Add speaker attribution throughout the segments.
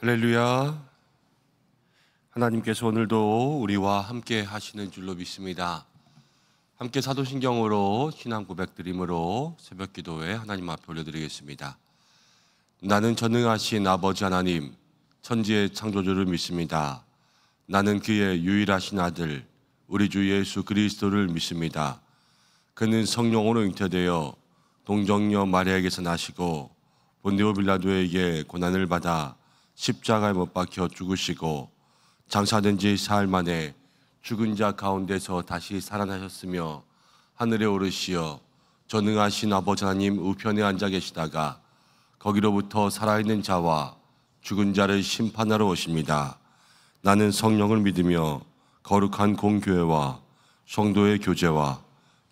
Speaker 1: 할렐루야. 하나님께서 오늘도 우리와 함께 하시는 줄로 믿습니다. 함께 사도신경으로 신앙 고백드림으로 새벽 기도에 하나님 앞에 올려드리겠습니다. 나는 전능하신 아버지 하나님, 천지의 창조주를 믿습니다. 나는 그의 유일하신 아들 우리 주 예수 그리스도를 믿습니다. 그는 성령으로 잉태되어 동정녀 마리아에게서 나시고 본디오 빌라도에게 고난을 받아 십자가에 못 박혀 죽으시고 장사된 지 사흘 만에 죽은 자 가운데서 다시 살아나셨으며 하늘에 오르시어 전능하신 아버지 하나님 우편에 앉아 계시다가 거기로부터 살아있는 자와 죽은 자를 심판하러 오십니다. 나는 성령을 믿으며 거룩한 공교회와 성도의 교제와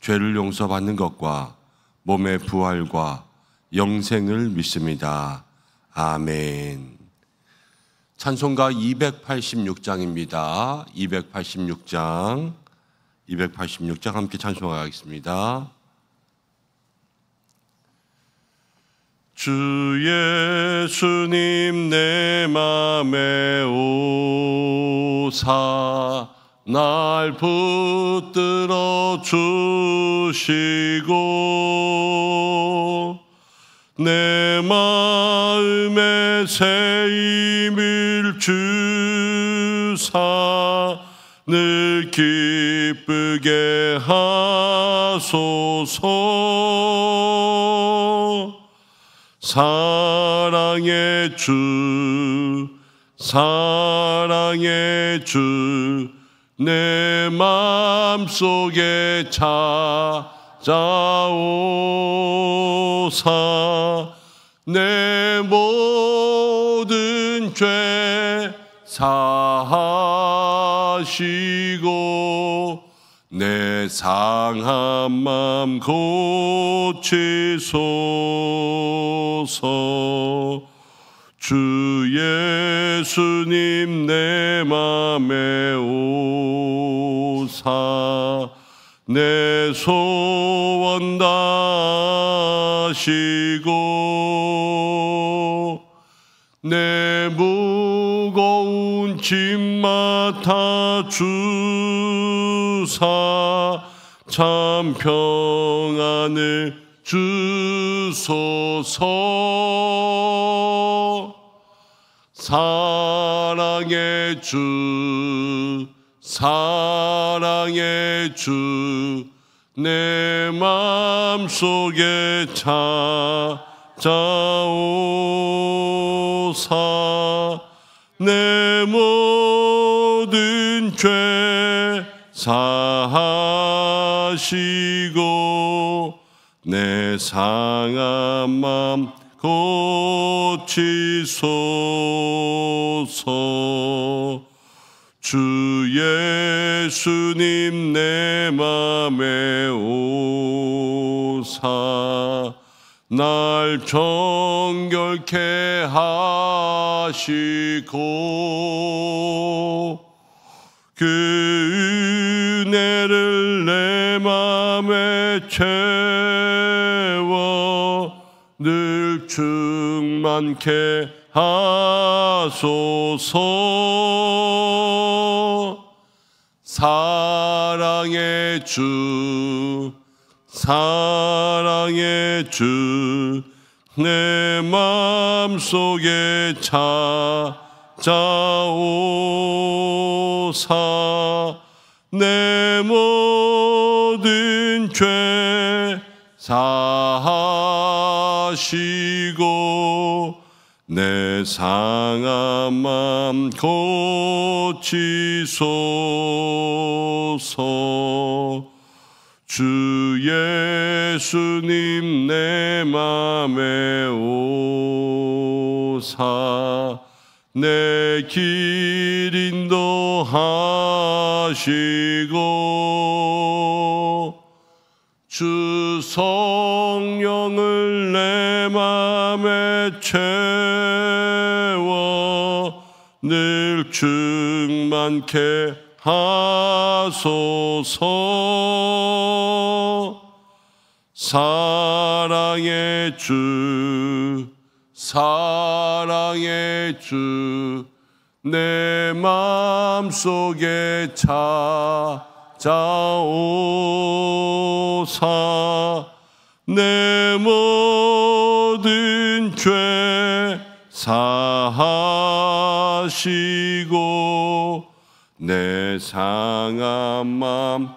Speaker 1: 죄를 용서받는 것과 몸의 부활과 영생을 믿습니다. 아멘. 찬송가 286장입니다. 286장 함께 찬송하겠습니다. 주 예수님 내 맘에 오사 날 붙들어 주시고 내 마음에 새 힘을 주사 늘 기쁘게 하소서. 사랑의 주 내 맘속에 찾아오사 내 모든 죄 사하시고 내 상한 맘 고치소서. 주 예수님 내 맘에 오사 내 소원 다하시고 내 무거운 짐 맡아 주사 참 평안을 주소서. 사랑의 주 내 맘속에 찾아오사 내 모든 죄 사하시고 내 상한 맘 고치소서. 주 예수님 내 맘에 오사 날 정결케 하시고 그 은혜를 내 맘에 채워 늘 충만케 하소서. 사랑의 주 내 맘속에 찾아오사 내 모든 죄 사하시고 내 상한 맘 고치소서. 주 예수님 내 맘에 오사 내 길 인도하시고 주 성령을 내 맘에 채워 늘 충만케 하소서. 사랑의 주 사랑의 주 내 마음속에 찾아오사 내 모든 죄 사하시고 내 상한 맘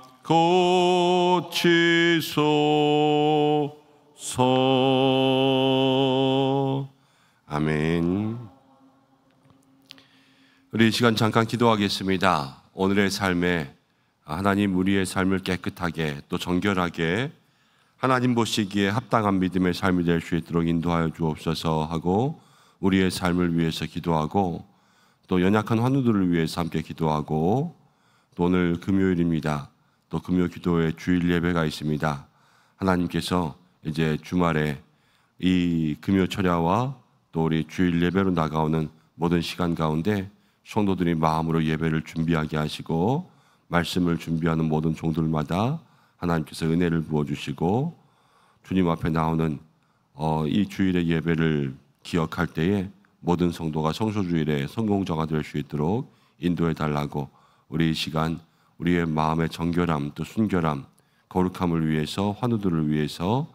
Speaker 1: 고치소서. 아멘. 우리 이 시간 잠깐 기도하겠습니다. 오늘의 삶에 하나님 우리의 삶을 깨끗하게 또 정결하게 하나님 보시기에 합당한 믿음의 삶이 될 수 있도록 인도하여 주옵소서 하고 우리의 삶을 위해서 기도하고 또 연약한 환우들을 위해서 함께 기도하고 또 오늘 금요일입니다. 또 금요 기도회 주일 예배가 있습니다. 하나님께서 이제 주말에 이 금요 철야와 또 우리 주일 예배로 나가오는 모든 시간 가운데 성도들이 마음으로 예배를 준비하게 하시고 말씀을 준비하는 모든 종들마다 하나님께서 은혜를 부어주시고 주님 앞에 나오는 이 주일의 예배를 기억할 때에 모든 성도가 성소주일의 성공자가 될 수 있도록 인도해 달라고 우리 이 시간 우리의 마음의 정결함 또 순결함 거룩함을 위해서 환우들을 위해서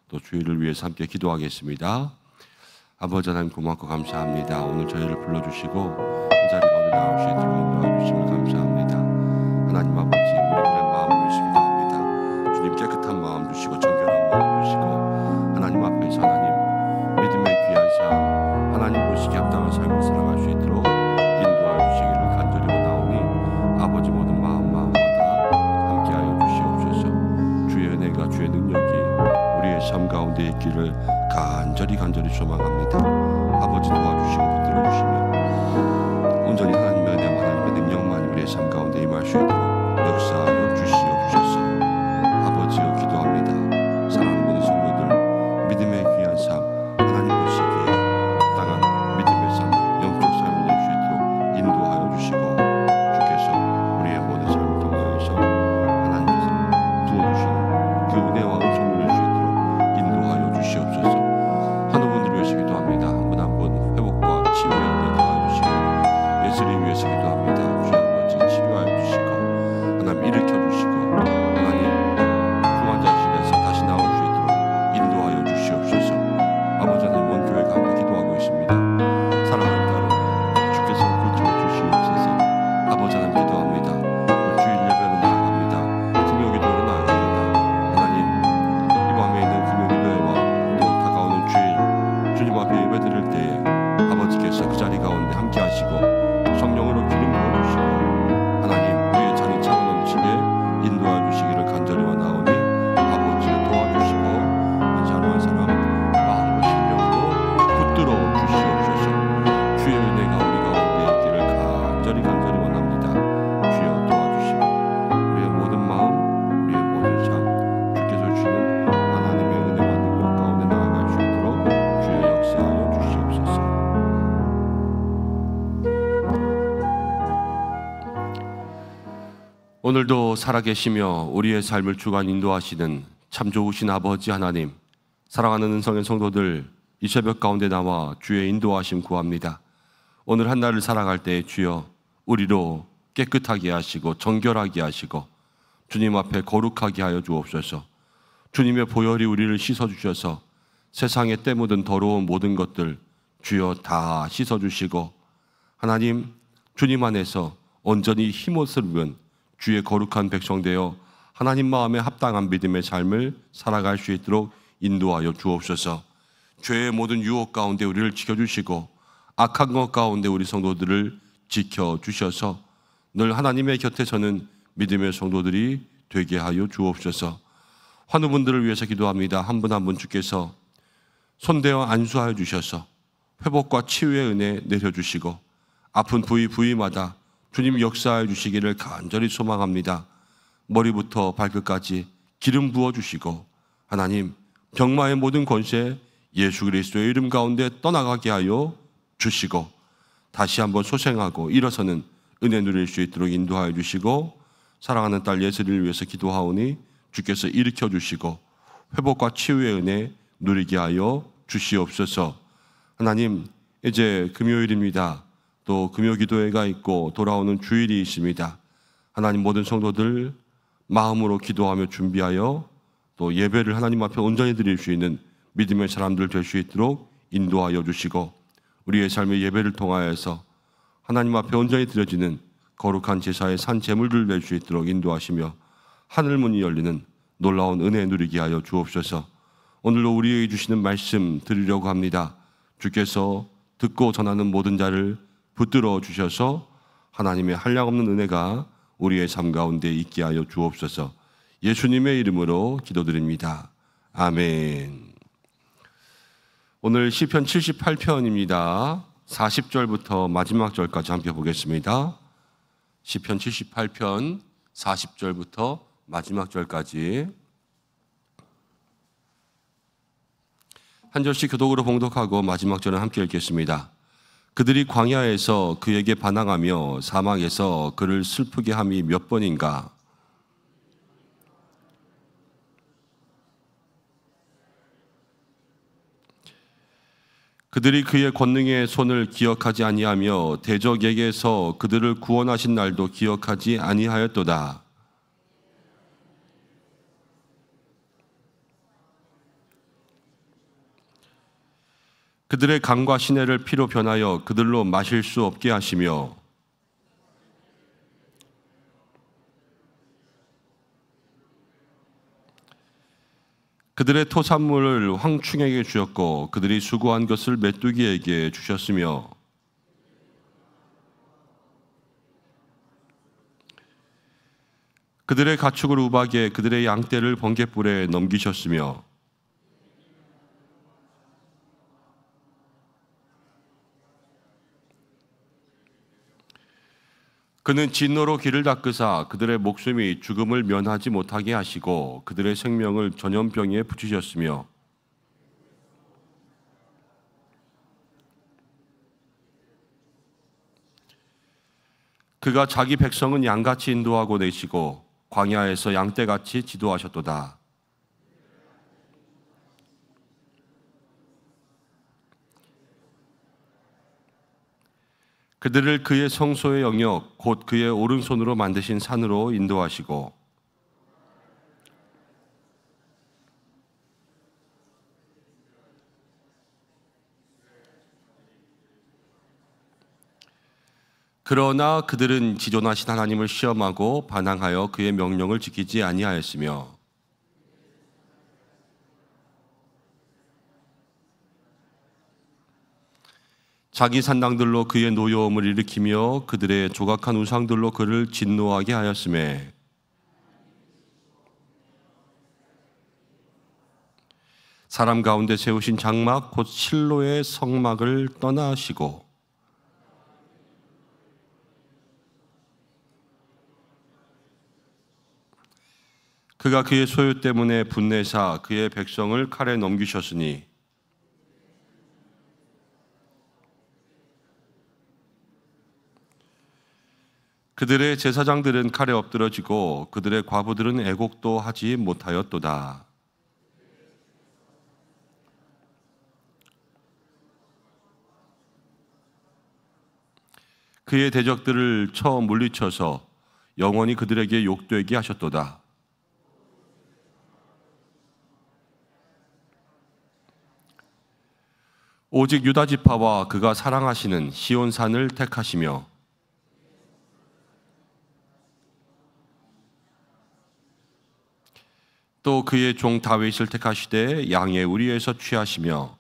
Speaker 1: 또 주일을 위해서 함께 기도하겠습니다. 아버지 하나님 고맙고 감사합니다. 오늘 저희를 불러주시고 이 자리 가운데 나올 수 있도록 인도해 주심을 감사합니다. 하나님 아버지 우리들의 마음을 위해서 기도합니다. 주님 깨끗한 마음 주시고 정결한 마음 주시고 하나님 앞에서 하나님 믿음의 귀한 삶 하나님 보시기에 합당한 삶을 살아갈 수 있도록 인도하여 주시기를 간절히 원하오니 아버지 모든 마음마다 함께하여 주시옵소서. 주의 은혜가 주의 능력이 우리의 삶 가운데 있기를 간절히 소망합니다. 아버지 도와주시고 붙들어 주시며 온전히 하나님의 은혜와 하나님의 능력만 우리의 삶 가운데 임할 수 있도록 역사하여 주시옵소서. 아버지여 기도합니다. 사랑하는 모든 성도들 믿음의 귀한 삶 하나님 보시기에 합당한 믿음의 삶 영적 삶을 낼 수 있도록 인도하여 주시고 주께서 우리의 모든 삶을 통하여서 하나님께서 부어주시는 그 은혜와 은총을 낼 수 있도록 인도하여 주시옵소서. 환우분들을 위해서 기도합니다. 한 분 한 분 회복과 치유의 은혜 더하여 주시고 예수를 위해서 기도합니다. 주여 아버지 치료하여 주시고 하나님 일으켜 주시고 하나님 중환자실에서 다시 나올 수 있도록 인도하여 주시옵소서. 아버지 하나님 온 교회가 함께 기도하고 있습니다. 사랑하는 딸은 주께서 그쳐 주시옵소서. 아버지 하나님 기도합니다. 주일 예배로 나아갑니다. 금요 기도로 나아갑니다. 하나님 이 밤에 있는 금요 기도회와 또 다가오는 주일 주님 앞에 예배 드릴 때에 아버지께서 그 자리 가운데 함께 하시고 성령으로 기름 부어주시고 하나님 우리의 잔이 차고 넘치게 인도하여 주시기를 간절히 원하오니 아버지를 도와주시고 한 사람 한 사람 마음으로 실력으로 붙들어 주시옵소서. 주의 은혜가 우리 가운데 있기를 간절히 원합니다. 주여 도와주시고 우리의 모든 마음 우리의 모든 삶 주께서 주시는 하나님의 은혜와 능력 가운데 나아갈 수 있도록 주의 역사하여 주시옵소서. 오늘도 살아계시며 우리의 삶을 주관 인도하시는 참 좋으신 아버지 하나님, 사랑하는 은성의 성도들 이 새벽 가운데 나와 주의 인도하심 구합니다. 오늘 한 날을 살아갈 때 주여 우리로 깨끗하게 하시고 정결하게 하시고 주님 앞에 거룩하게 하여 주옵소서. 주님의 보혈이 우리를 씻어주셔서 세상에 때 묻은 더러운 모든 것들 주여 다 씻어주시고 하나님 주님 안에서 온전히 흰옷을 입은 주의 거룩한 백성 되어 하나님 마음에 합당한 믿음의 삶을 살아갈 수 있도록 인도하여 주옵소서. 죄의 모든 유혹 가운데 우리를 지켜주시고 악한 것 가운데 우리 성도들을 지켜주셔서 늘 하나님의 곁에 서는 믿음의 성도들이 되게 하여 주옵소서. 환우분들을 위해서 기도합니다. 한 분 한 분 주께서 손대어 안수하여 주셔서 회복과 치유의 은혜 내려주시고 아픈 부위마다 주님 역사해 주시기를 간절히 소망합니다. 머리부터 발끝까지 기름 부어주시고 하나님 병마의 모든 권세 예수 그리스도의 이름 가운데 떠나가게 하여 주시고 다시 한번 소생하고 일어서는 은혜 누릴 수 있도록 인도하여 주시고 사랑하는 딸 예슬이를 위해서 기도하오니 주께서 일으켜 주시고 회복과 치유의 은혜 누리게 하여 주시옵소서. 하나님, 이제 금요일입니다. 또 금요기도회가 있고 돌아오는 주일이 있습니다. 하나님, 모든 성도들 마음으로 기도하며 준비하여 또 예배를 하나님 앞에 온전히 드릴 수 있는 믿음의 사람들 될 수 있도록 인도하여 주시고, 우리의 삶의 예배를 통하여서 하나님 앞에 온전히 드려지는 거룩한 제사의 산 제물들 낼 수 있도록 인도하시며, 하늘 문이 열리는 놀라운 은혜 누리게 하여 주옵소서. 오늘도 우리에게 주시는 말씀 드리려고 합니다. 주께서 듣고 전하는 모든 자를 붙들어 주셔서 하나님의 한량없는 은혜가 우리의 삶 가운데 있게 하여 주옵소서. 예수님의 이름으로 기도드립니다. 아멘. 오늘 시편 78편입니다. 40절부터 마지막 절까지 함께 보겠습니다. 시편 78편 40절부터 마지막 절까지 한 절씩 교독으로 봉독하고 마지막 절은 함께 읽겠습니다. 그들이 광야에서 그에게 반항하며 사막에서 그를 슬프게 함이 몇 번인가. 그들이 그의 권능의 손을 기억하지 아니하며 대적에게서 그들을 구원하신 날도 기억하지 아니하였도다. 그들의 강과 시내를 피로 변하여 그들로 마실 수 없게 하시며 그들의 토산물을 황충에게 주셨고 그들이 수고한 것을 메뚜기에게 주셨으며 그들의 가축을 우박에 그들의 양떼를 번갯불에 넘기셨으며 그는 진노로 길을 닦으사 그들의 목숨이 죽음을 면하지 못하게 하시고 그들의 생명을 전염병에 붙이셨으며 그가 자기 백성은 양같이 인도하고 내시고 광야에서 양떼같이 지도하셨도다. 그들을 그의 성소의 영역 곧 그의 오른손으로 만드신 산으로 인도하시고 그러나 그들은 지존하신 하나님을 시험하고 반항하여 그의 명령을 지키지 아니하였으며 자기 산당들로 그의 노여움을 일으키며 그들의 조각한 우상들로 그를 진노하게 하였으며 사람 가운데 세우신 장막 곧 실로의 성막을 떠나시고 그가 그의 소유 때문에 분내사 그의 백성을 칼에 넘기셨으니 그들의 제사장들은 칼에 엎드러지고 그들의 과부들은 애곡도 하지 못하였도다. 그의 대적들을 쳐 물리쳐서 영원히 그들에게 욕되게 하셨도다. 오직 유다 지파와 그가 사랑하시는 시온산을 택하시며 또 그의 종 다윗을 택하시되 양의 우리에서 취하시며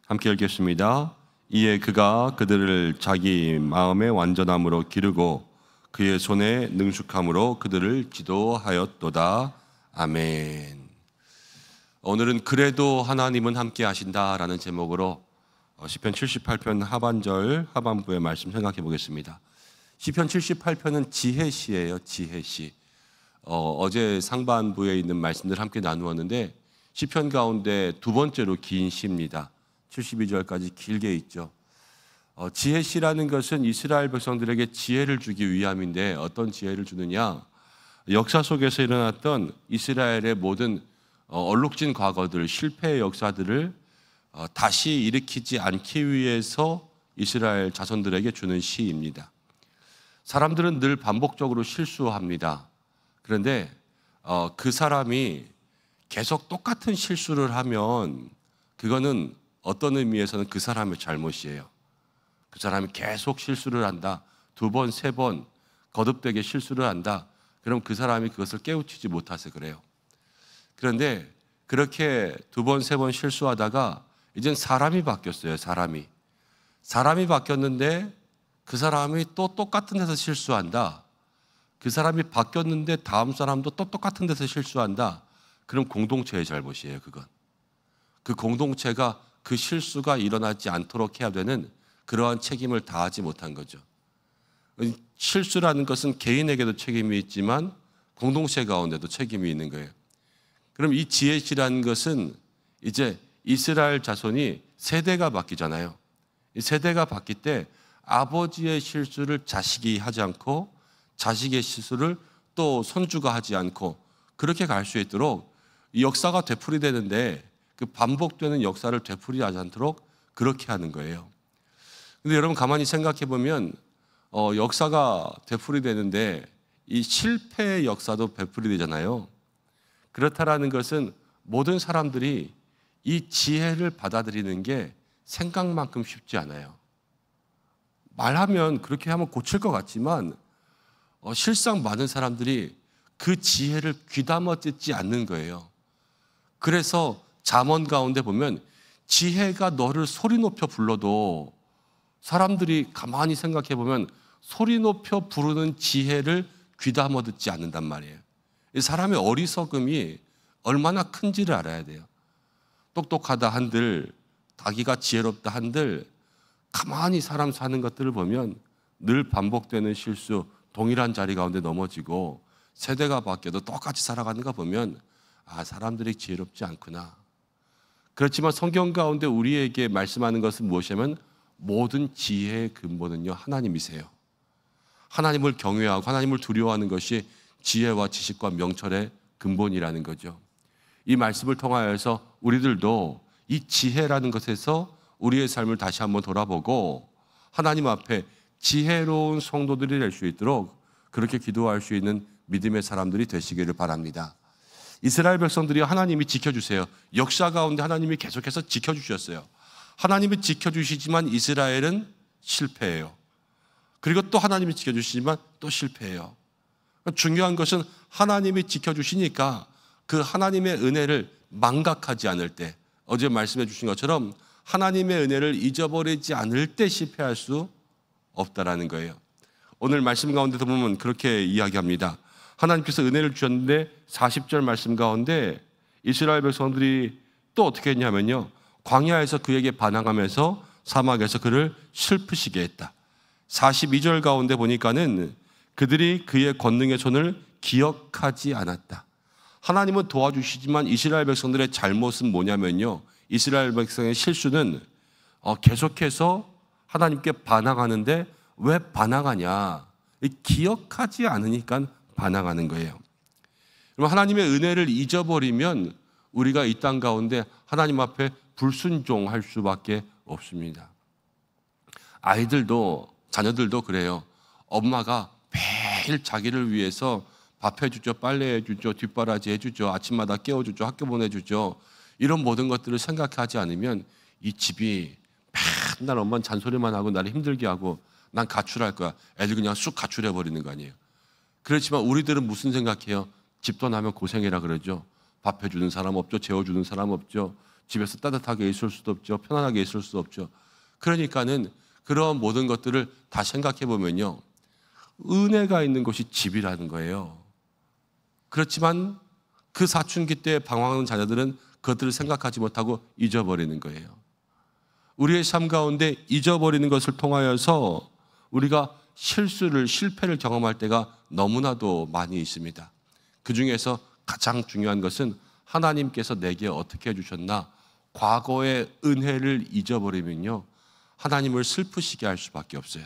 Speaker 1: 함께 읽겠습니다. 이에 그가 그들을 자기 마음의 완전함으로 기르고 그의 손에 능숙함으로 그들을 지도하였도다. 아멘. 오늘은 그래도 하나님은 함께 하신다라는 제목으로 시편 78편 하반절 하반부의 말씀 생각해 보겠습니다. 시편 78편은 지혜시예요. 지혜시. 어제 상반부에 있는 말씀들 함께 나누었는데 시편 가운데 두 번째로 긴 시입니다. 72절까지 길게 있죠. 지혜시라는 것은 이스라엘 백성들에게 지혜를 주기 위함인데 어떤 지혜를 주느냐? 역사 속에서 일어났던 이스라엘의 모든 얼룩진 과거들, 실패의 역사들을 다시 일으키지 않기 위해서 이스라엘 자손들에게 주는 시입니다. 사람들은 늘 반복적으로 실수합니다. 그런데 그 사람이 계속 똑같은 실수를 하면 그거는 어떤 의미에서는 그 사람의 잘못이에요. 그 사람이 계속 실수를 한다. 2번, 3번 거듭되게 실수를 한다. 그럼 그 사람이 그것을 깨우치지 못해서 그래요. 그런데 그렇게 2번, 3번 실수하다가 이젠 사람이 바뀌었어요. 사람이 바뀌었는데 그 사람이 또 똑같은 데서 실수한다. 그 사람이 바뀌었는데 다음 사람도 또 똑같은 데서 실수한다. 그럼 공동체의 잘못이에요. 그건. 그 공동체가 그 실수가 일어나지 않도록 해야 되는 그러한 책임을 다하지 못한 거죠. 실수라는 것은 개인에게도 책임이 있지만 공동체 가운데도 책임이 있는 거예요. 그럼 이 지혜시라는 것은 이제 이스라엘 자손이 세대가 바뀌잖아요. 이 세대가 바뀔 때 아버지의 실수를 자식이 하지 않고 자식의 실수를 또 손주가 하지 않고 그렇게 갈 수 있도록 이 역사가 되풀이되는데 그 반복되는 역사를 되풀이하지 않도록 그렇게 하는 거예요. 근데 여러분 가만히 생각해 보면 역사가 되풀이되는데 이 실패의 역사도 되풀이되잖아요. 그렇다라는 것은 모든 사람들이 이 지혜를 받아들이는 게 생각만큼 쉽지 않아요. 말하면 그렇게 하면 고칠 것 같지만 실상 많은 사람들이 그 지혜를 귀담아 듣지 않는 거예요. 그래서 잠언 가운데 보면 지혜가 너를 소리 높여 불러도 사람들이 가만히 생각해 보면 소리 높여 부르는 지혜를 귀담아 듣지 않는단 말이에요. 사람의 어리석음이 얼마나 큰지를 알아야 돼요. 똑똑하다 한들, 자기가 지혜롭다 한들 가만히 사람 사는 것들을 보면 늘 반복되는 실수, 동일한 자리 가운데 넘어지고 세대가 바뀌어도 똑같이 살아가는 거 보면 사람들이 지혜롭지 않구나. 그렇지만 성경 가운데 우리에게 말씀하는 것은 무엇이냐면 모든 지혜의 근본은요 하나님이세요. 하나님을 경외하고 하나님을 두려워하는 것이 지혜와 지식과 명철의 근본이라는 거죠. 이 말씀을 통하여서 우리들도 이 지혜라는 것에서 우리의 삶을 다시 한번 돌아보고 하나님 앞에 지혜로운 성도들이 될 수 있도록 그렇게 기도할 수 있는 믿음의 사람들이 되시기를 바랍니다. 이스라엘 백성들이 하나님이 지켜주세요. 역사 가운데 하나님이 계속해서 지켜주셨어요. 하나님이 지켜주시지만 이스라엘은 실패해요. 그리고 또 하나님이 지켜주시지만 또 실패해요. 중요한 것은 하나님이 지켜주시니까 그 하나님의 은혜를 망각하지 않을 때, 어제 말씀해 주신 것처럼 하나님의 은혜를 잊어버리지 않을 때 실패할 수 없다라는 거예요. 오늘 말씀 가운데도 보면 그렇게 이야기합니다. 하나님께서 은혜를 주셨는데 40절 말씀 가운데 이스라엘 백성들이 또 어떻게 했냐면요, 광야에서 그에게 반항하면서 사막에서 그를 슬프시게 했다. 42절 가운데 보니까는 그들이 그의 권능의 손을 기억하지 않았다. 하나님은 도와주시지만 이스라엘 백성들의 잘못은 뭐냐면요, 이스라엘 백성의 실수는 계속해서 하나님께 반항하는데 왜 반항하냐? 기억하지 않으니까 반항하는 거예요. 그럼 하나님의 은혜를 잊어버리면 우리가 이 땅 가운데 하나님 앞에 불순종할 수밖에 없습니다. 아이들도, 자녀들도 그래요. 엄마가 매일 자기를 위해서 밥 해주죠, 빨래 해주죠, 뒷바라지 해주죠, 아침마다 깨워주죠, 학교 보내주죠. 이런 모든 것들을 생각하지 않으면 이 집이 맨날 엄마는 잔소리만 하고 나를 힘들게 하고 난 가출할 거야. 애들 그냥 쑥 가출해버리는 거 아니에요. 그렇지만 우리들은 무슨 생각해요? 집 떠나면 고생이라 그러죠. 밥 해주는 사람 없죠. 재워주는 사람 없죠. 집에서 따뜻하게 있을 수도 없죠. 편안하게 있을 수도 없죠. 그러니까는 그런 모든 것들을 다 생각해 보면요, 은혜가 있는 곳이 집이라는 거예요. 그렇지만 그 사춘기 때 방황하는 자녀들은 그것들을 생각하지 못하고 잊어버리는 거예요. 우리의 삶 가운데 잊어버리는 것을 통하여서 우리가 실패를 경험할 때가 너무나도 많이 있습니다. 그 중에서 가장 중요한 것은 하나님께서 내게 어떻게 해주셨나, 과거의 은혜를 잊어버리면요, 하나님을 슬프시게 할 수밖에 없어요.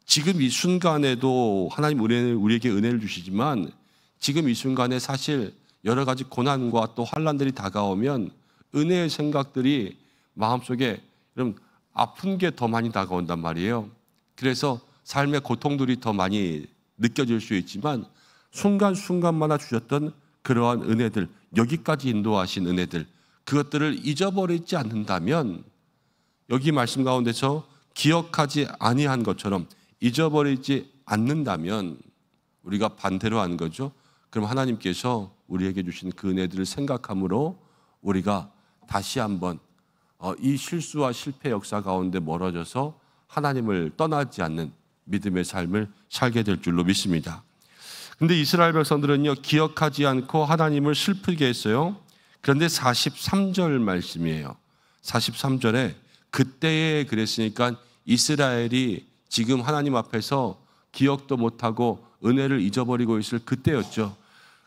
Speaker 1: 지금 이 순간에도 하나님 우리에게 은혜를 주시지만 지금 이 순간에 사실 여러 가지 고난과 또 환난들이 다가오면 은혜의 생각들이 마음속에 여러분 아픈 게 더 많이 다가온단 말이에요. 그래서 삶의 고통들이 더 많이 느껴질 수 있지만 순간순간마다 주셨던 그러한 은혜들, 여기까지 인도하신 은혜들, 그것들을 잊어버리지 않는다면 여기 말씀 가운데서 기억하지 아니한 것처럼 잊어버리지 않는다면 우리가 반대로 하는 거죠. 그럼 하나님께서 우리에게 주신 그 은혜들을 생각함으로 우리가 다시 한번 이 실수와 실패 역사 가운데 멀어져서 하나님을 떠나지 않는 믿음의 삶을 살게 될 줄로 믿습니다. 근데 이스라엘 백성들은요, 기억하지 않고 하나님을 슬프게 했어요. 그런데 43절 말씀이에요. 43절에 그때에 그랬으니까 이스라엘이 지금 하나님 앞에서 기억도 못하고 은혜를 잊어버리고 있을 그때였죠.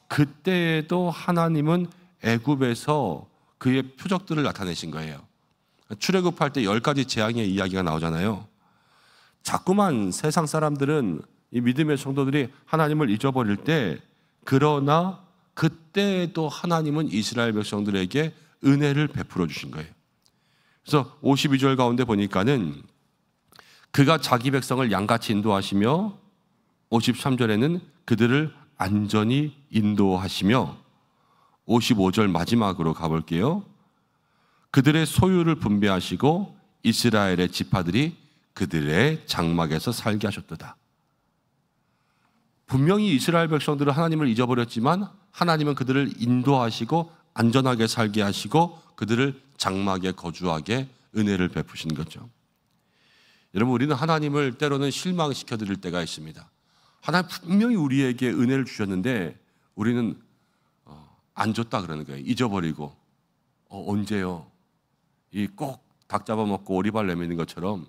Speaker 1: 그때에도 하나님은 애굽에서 그의 표적들을 나타내신 거예요. 출애굽할 때 10가지 재앙의 이야기가 나오잖아요. 자꾸만 세상 사람들은 이 믿음의 성도들이 하나님을 잊어버릴 때, 그러나 그때에도 하나님은 이스라엘 백성들에게 은혜를 베풀어 주신 거예요. 그래서 52절 가운데 보니까는 그가 자기 백성을 양같이 인도하시며 53절에는 그들을 안전히 인도하시며 55절 마지막으로 가볼게요. 그들의 소유를 분배하시고 이스라엘의 지파들이 그들의 장막에서 살게 하셨도다. 분명히 이스라엘 백성들은 하나님을 잊어버렸지만 하나님은 그들을 인도하시고 안전하게 살게 하시고 그들을 장막에 거주하게 은혜를 베푸신 거죠. 여러분, 우리는 하나님을 때로는 실망시켜 드릴 때가 있습니다. 하나님 분명히 우리에게 은혜를 주셨는데 우리는 안 줬다 그러는 거예요. 잊어버리고 언제요? 이 꼭 닭 잡아먹고 오리발 내미는 것처럼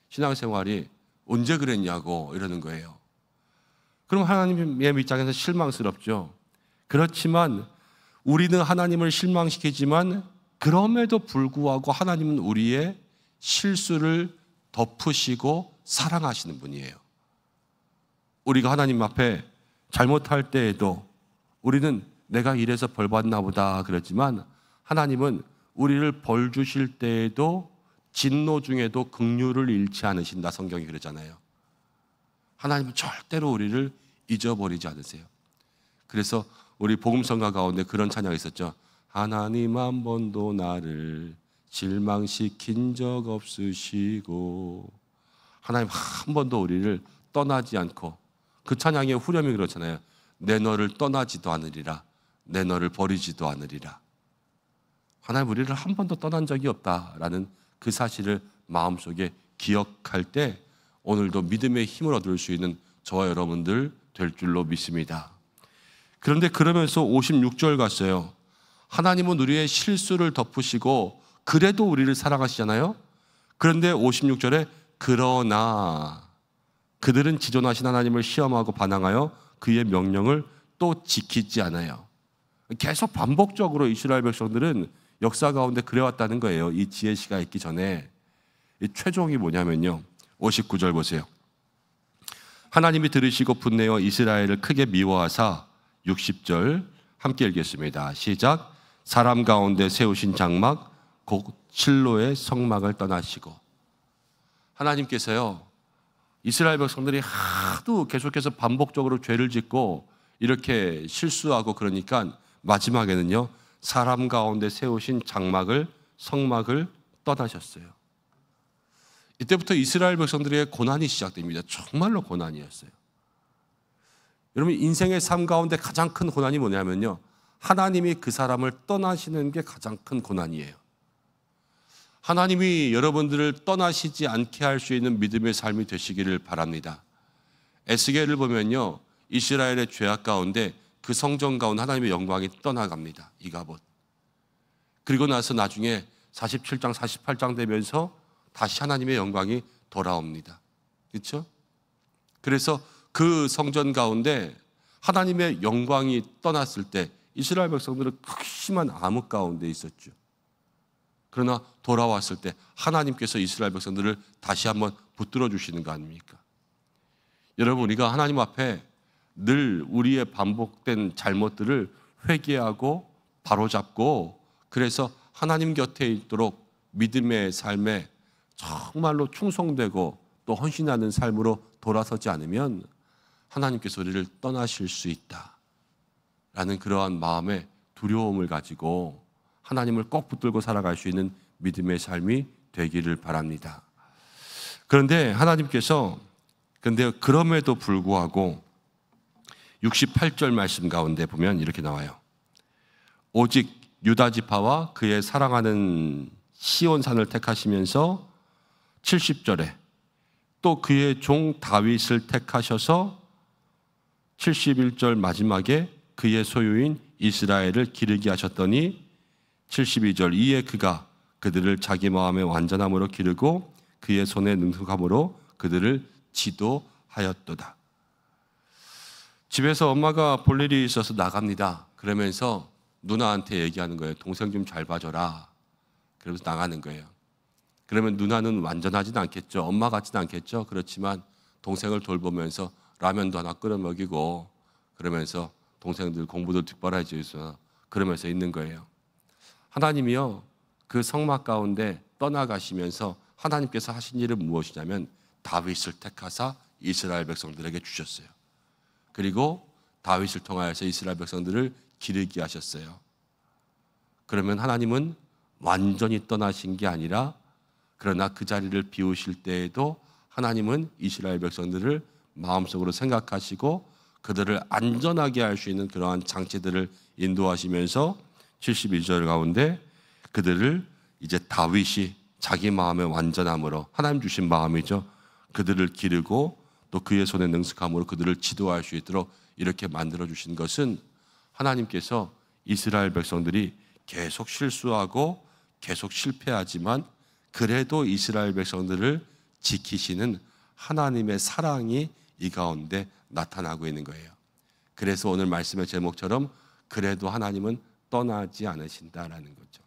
Speaker 1: 신앙생활이 언제 그랬냐고 이러는 거예요. 그럼 하나님의 입장에서 실망스럽죠. 그렇지만 우리는 하나님을 실망시키지만 그럼에도 불구하고 하나님은 우리의 실수를 덮으시고 사랑하시는 분이에요. 우리가 하나님 앞에 잘못할 때에도 우리는 내가 이래서 벌 받나 보다 그랬지만 하나님은 우리를 벌 주실 때에도 진노 중에도 긍휼을 잃지 않으신다, 성경이 그러잖아요. 하나님은 절대로 우리를 잊어버리지 않으세요. 그래서 우리 복음성가 가운데 그런 찬양이 있었죠. 하나님 한 번도 나를 실망시킨 적 없으시고, 하나님 한 번도 우리를 떠나지 않고, 그 찬양의 후렴이 그렇잖아요. 내 너를 떠나지도 않으리라, 내 너를 버리지도 않으리라. 하나님 우리를 한 번도 떠난 적이 없다라는 그 사실을 마음속에 기억할 때 오늘도 믿음의 힘을 얻을 수 있는 저와 여러분들 될 줄로 믿습니다. 그런데 그러면서 56절 갔어요. 하나님은 우리의 실수를 덮으시고 그래도 우리를 사랑하시잖아요. 그런데 56절에 그러나 그들은 지존하신 하나님을 시험하고 반항하여 그의 명령을 또 지키지 않아요. 계속 반복적으로 이스라엘 백성들은 역사 가운데 그래왔다는 거예요. 이 지혜시가 있기 전에. 이 최종이 뭐냐면요, 59절 보세요. 하나님이 들으시고 분내어 이스라엘을 크게 미워하사 60절 함께 읽겠습니다. 시작. 사람 가운데 세우신 장막 곧 실로의 성막을 떠나시고. 하나님께서요, 이스라엘 백성들이 하도 계속해서 반복적으로 죄를 짓고 이렇게 실수하고 그러니까 마지막에는요, 사람 가운데 세우신 장막을, 성막을 떠나셨어요. 이때부터 이스라엘 백성들의 고난이 시작됩니다. 정말로 고난이었어요. 여러분, 인생의 삶 가운데 가장 큰 고난이 뭐냐면요, 하나님이 그 사람을 떠나시는 게 가장 큰 고난이에요. 하나님이 여러분들을 떠나시지 않게 할 수 있는 믿음의 삶이 되시기를 바랍니다. 에스겔을 보면요, 이스라엘의 죄악 가운데 그 성전 가운데 하나님의 영광이 떠나갑니다. 이가봇. 그리고 나서 나중에 47장, 48장 되면서 다시 하나님의 영광이 돌아옵니다. 그렇죠? 그래서 그 성전 가운데 하나님의 영광이 떠났을 때 이스라엘 백성들은 극심한 암흑 가운데 있었죠. 그러나 돌아왔을 때 하나님께서 이스라엘 백성들을 다시 한번 붙들어 주시는 거 아닙니까? 여러분, 우리가 하나님 앞에 늘 우리의 반복된 잘못들을 회개하고 바로잡고, 그래서 하나님 곁에 있도록 믿음의 삶에 정말로 충성되고 또 헌신하는 삶으로 돌아서지 않으면 하나님께서 우리를 떠나실 수 있다라는 그러한 마음의 두려움을 가지고 하나님을 꼭 붙들고 살아갈 수 있는 믿음의 삶이 되기를 바랍니다. 그런데 하나님께서 그럼에도 불구하고 68절 말씀 가운데 보면 이렇게 나와요. 오직 유다 지파와 그의 사랑하는 시온산을 택하시면서 70절에 또 그의 종 다윗을 택하셔서 71절 마지막에 그의 소유인 이스라엘을 기르게 하셨더니 72절 이에 그가 그들을 자기 마음의 완전함으로 기르고 그의 손의 능숙함으로 그들을 지도하였도다. 집에서 엄마가 볼 일이 있어서 나갑니다. 그러면서 누나한테 얘기하는 거예요. 동생 좀 잘 봐줘라. 그러면서 나가는 거예요. 그러면 누나는 완전하진 않겠죠. 엄마 같지는 않겠죠. 그렇지만 동생을 돌보면서 라면도 하나 끓여 먹이고 그러면서 동생들 공부도 뒷바라지 해주면서 그러면서 있는 거예요. 하나님이요, 그 성막 가운데 떠나가시면서 하나님께서 하신 일은 무엇이냐면 다윗을 택하사 이스라엘 백성들에게 주셨어요. 그리고 다윗을 통하여서 이스라엘 백성들을 기르게 하셨어요. 그러면 하나님은 완전히 떠나신 게 아니라, 그러나 그 자리를 비우실 때에도 하나님은 이스라엘 백성들을 마음속으로 생각하시고 그들을 안전하게 할 수 있는 그러한 장치들을 인도하시면서 72절 가운데 그들을 이제 다윗이 자기 마음의 완전함으로, 하나님 주신 마음이죠, 그들을 기르고 또 그의 손의 능숙함으로 그들을 지도할 수 있도록 이렇게 만들어 주신 것은 하나님께서 이스라엘 백성들이 계속 실수하고 계속 실패하지만 그래도 이스라엘 백성들을 지키시는 하나님의 사랑이 이 가운데 나타나고 있는 거예요. 그래서 오늘 말씀의 제목처럼 그래도 하나님은 떠나지 않으신다라는 거죠.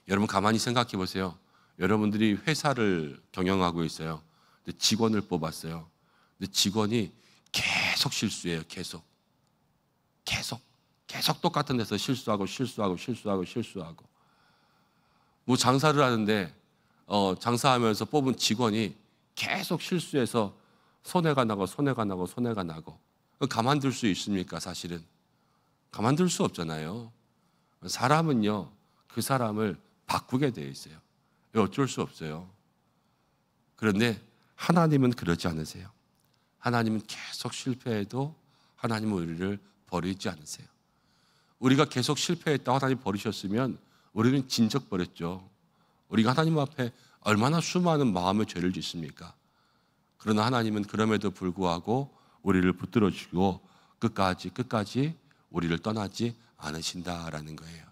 Speaker 1: 여러분 가만히 생각해 보세요. 여러분들이 회사를 경영하고 있어요. 근데 직원을 뽑았어요. 근데 직원이 계속 실수해요. 계속 똑같은 데서 실수하고 뭐 장사를 하는데 장사하면서 뽑은 직원이 계속 실수해서 손해가 나고 가만둘 수 있습니까? 사실은 가만둘 수 없잖아요. 사람은요, 그 사람을 바꾸게 되어 있어요. 어쩔 수 없어요. 그런데 하나님은 그러지 않으세요. 하나님은 계속 실패해도 하나님은 우리를 버리지 않으세요. 우리가 계속 실패했다고 하나님 버리셨으면 우리는 진즉 버렸죠. 우리가 하나님 앞에 얼마나 수많은 마음의 죄를 짓습니까? 그러나 하나님은 그럼에도 불구하고 우리를 붙들어 주시고 끝까지 우리를 떠나지 않으신다라는 거예요.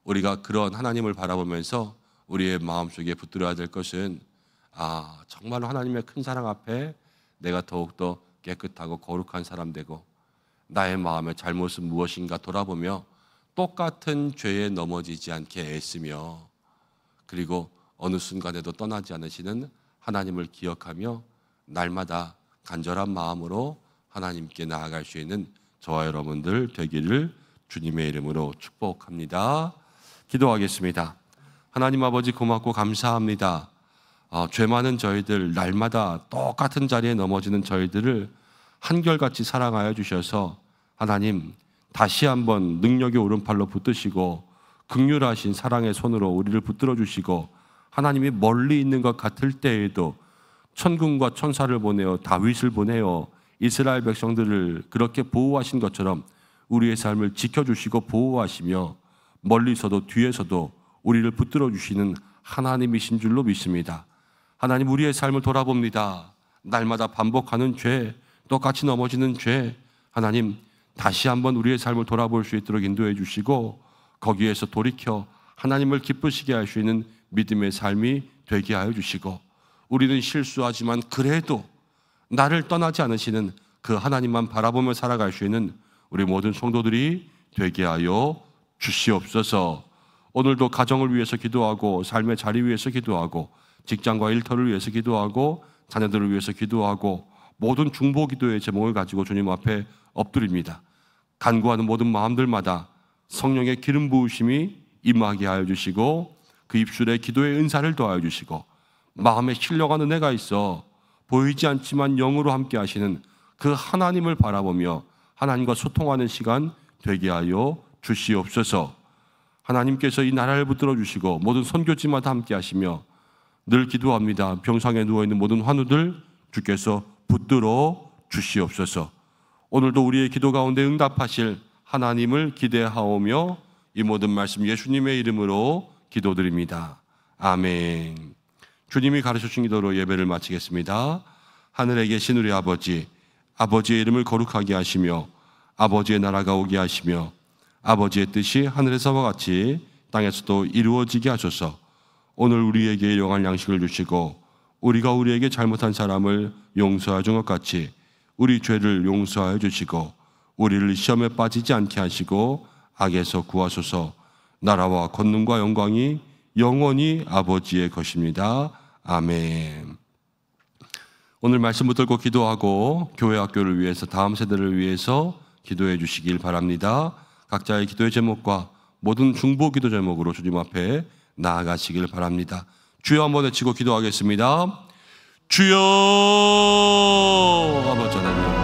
Speaker 1: 우리가 그런 하나님을 바라보면서 우리의 마음속에 붙들어야 될 것은, 정말로 하나님의 큰 사랑 앞에 내가 더욱더 깨끗하고 거룩한 사람 되고 나의 마음의 잘못은 무엇인가 돌아보며 똑같은 죄에 넘어지지 않게 애쓰며, 그리고 어느 순간에도 떠나지 않으시는 하나님을 기억하며 날마다 간절한 마음으로 하나님께 나아갈 수 있는 저와 여러분들 되기를 주님의 이름으로 축복합니다. 기도하겠습니다. 하나님 아버지, 고맙고 감사합니다. 죄 많은 저희들, 날마다 똑같은 자리에 넘어지는 저희들을 한결같이 사랑하여 주셔서 하나님 다시 한번 능력의 오른팔로 붙드시고 긍휼하신 사랑의 손으로 우리를 붙들어 주시고, 하나님이 멀리 있는 것 같을 때에도 천군과 천사를 보내어 다윗을 보내어 이스라엘 백성들을 그렇게 보호하신 것처럼 우리의 삶을 지켜주시고 보호하시며 멀리서도 뒤에서도 우리를 붙들어 주시는 하나님이신 줄로 믿습니다. 하나님, 우리의 삶을 돌아봅니다. 날마다 반복하는 죄, 똑같이 넘어지는 죄, 하나님 다시 한번 우리의 삶을 돌아볼 수 있도록 인도해 주시고 거기에서 돌이켜 하나님을 기쁘시게 할 수 있는 믿음의 삶이 되게 하여 주시고, 우리는 실수하지만 그래도 나를 떠나지 않으시는 그 하나님만 바라보며 살아갈 수 있는 우리 모든 성도들이 되게 하여 주시옵소서. 오늘도 가정을 위해서 기도하고 삶의 자리 위해서 기도하고 직장과 일터를 위해서 기도하고 자녀들을 위해서 기도하고 모든 중보 기도의 제목을 가지고 주님 앞에 엎드립니다. 간구하는 모든 마음들마다 성령의 기름 부으심이 임하게 하여 주시고 그 입술에 기도의 은사를 더하여 주시고 마음에 신령한 은혜가 있어 보이지 않지만 영으로 함께 하시는 그 하나님을 바라보며 하나님과 소통하는 시간 되게 하여 주시옵소서. 하나님께서 이 나라를 붙들어 주시고 모든 선교지마다 함께 하시며 늘 기도합니다. 병상에 누워있는 모든 환우들 주께서 붙들어 주시옵소서. 오늘도 우리의 기도 가운데 응답하실 하나님을 기대하오며 이 모든 말씀 예수님의 이름으로 기도드립니다. 아멘. 주님이 가르쳐주신 기도로 예배를 마치겠습니다. 하늘에 계신 우리 아버지, 아버지의 이름을 거룩하게 하시며 아버지의 나라가 오게 하시며 아버지의 뜻이 하늘에서와 같이 땅에서도 이루어지게 하소서. 오늘 우리에게 일용할 양식을 주시고 우리가 우리에게 잘못한 사람을 용서해 준 것 같이 우리 죄를 용서하여 주시고 우리를 시험에 빠지지 않게 하시고 악에서 구하소서. 나라와 권능과 영광이 영원히 아버지의 것입니다. 아멘. 오늘 말씀 붙들고 기도하고 교회 학교를 위해서 다음 세대를 위해서 기도해 주시길 바랍니다. 각자의 기도의 제목과 모든 중보 기도 제목으로 주님 앞에 나아가시길 바랍니다. 주여 한번 외치고 기도하겠습니다. 주여 아버지 하나님